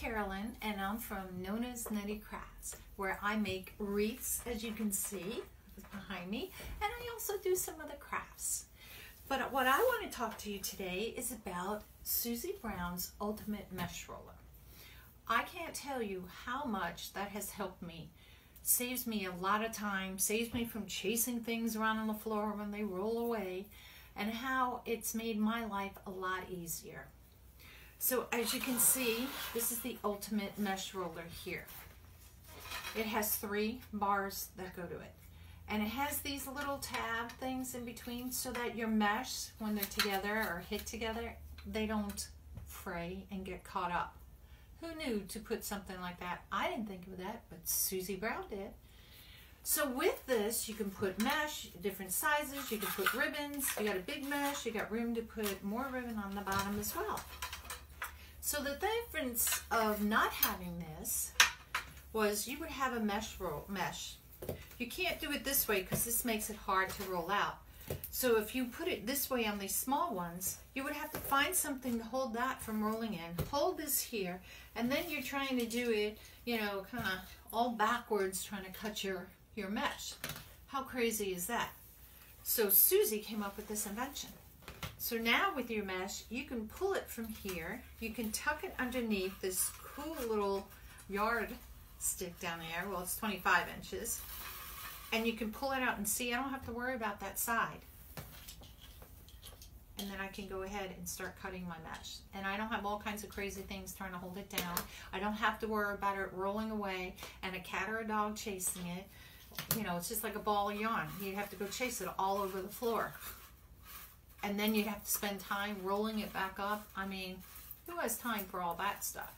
Carolyn, and I'm from Nona's Nutty Crafts, where I make wreaths, as you can see behind me, and I also do some other crafts. But what I want to talk to you today is about Susie Brown's Ultimate Mesh Roller. I can't tell you how much that has helped me. Saves me a lot of time, saves me from chasing things around on the floor when they roll away, and how it's made my life a lot easier. So as you can see, this is the Ultimate Mesh Roller here. It has 3 bars that go to it. And it has these little tab things in between so that your mesh, when they're together or hit together, they don't fray and get caught up. Who knew to put something like that? I didn't think of that, but Susie Brown did. So with this, you can put mesh, different sizes, you can put ribbons. You got a big mesh, you got room to put more ribbon on the bottom as well. So the difference of not having this was you would have a mesh. You can't do it this way because this makes it hard to roll out. So if you put it this way on these small ones, you would have to find something to hold that from rolling in. Hold this here, and then you're trying to do it, you know, kind of all backwards, trying to cut your mesh. How crazy is that? So Susie came up with this invention. So now with your mesh, you can pull it from here. You can tuck it underneath this cool little yard stick down there. Well, it's 25 inches. And you can pull it out and see, I don't have to worry about that side. And then I can go ahead and start cutting my mesh. And I don't have all kinds of crazy things trying to hold it down. I don't have to worry about it rolling away and a cat or a dog chasing it. You know, it's just like a ball of yarn. You have to go chase it all over the floor. And then you'd have to spend time rolling it back up. I mean, who has time for all that stuff?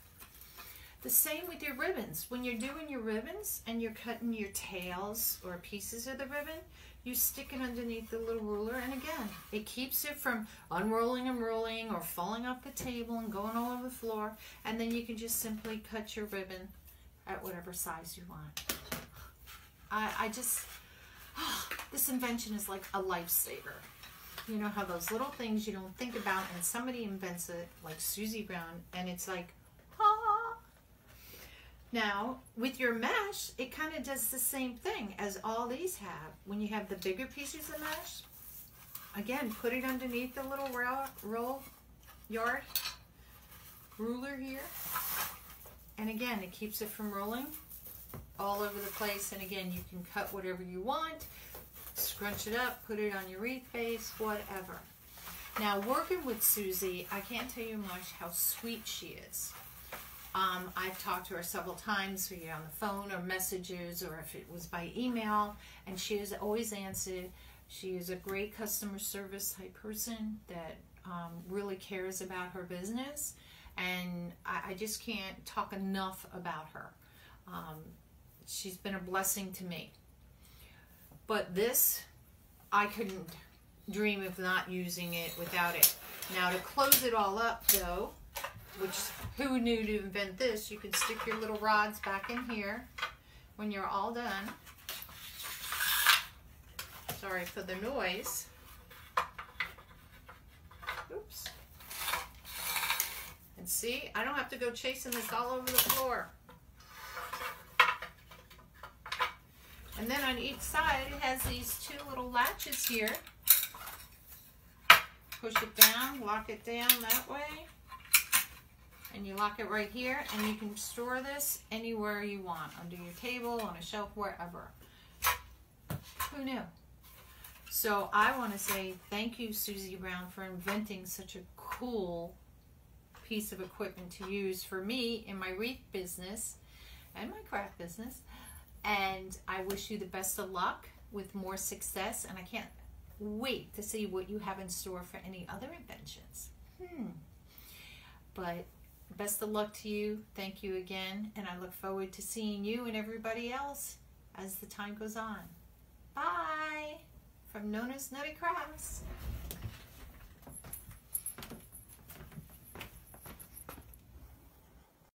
The same with your ribbons. When you're doing your ribbons and you're cutting your tails or pieces of the ribbon, you stick it underneath the little ruler, and again, it keeps it from unrolling and rolling or falling off the table and going all over the floor. And then you can just simply cut your ribbon at whatever size you want. This invention is like a lifesaver. You know how those little things you don't think about and somebody invents it, like Susie Brown, and it's like, ah. Now, with your mesh, it kind of does the same thing as all these have. When you have the bigger pieces of mesh, again, put it underneath the little roll yard ruler here. And again, it keeps it from rolling all over the place. And again, you can cut whatever you want. Scrunch it up, put it on your wreath base, whatever. Now, working with Susie, I can't tell you much how sweet she is. I've talked to her several times, either on the phone or messages, or if it was by email, and she has always answered. She is a great customer service type person that really cares about her business, and I just can't talk enough about her. She's been a blessing to me. But this, I couldn't dream of not using it without it. Now to close it all up though, which who knew to invent this, you can stick your little rods back in here when you're all done. Sorry for the noise. Oops. And see, I don't have to go chasing this all over the floor. And then on each side, it has these 2 little latches here. Push it down, lock it down that way. And you lock it right here, and you can store this anywhere you want, under your table, on a shelf, wherever. Who knew? So I want to say thank you, Susie Brown, for inventing such a cool piece of equipment to use for me in my wreath business and my craft business. And I wish you the best of luck with more success, and I can't wait to see what you have in store for any other inventions. But best of luck to you. Thank you again, and I look forward to seeing you and everybody else as the time goes on. Bye! From Nona's Nutty Crafts.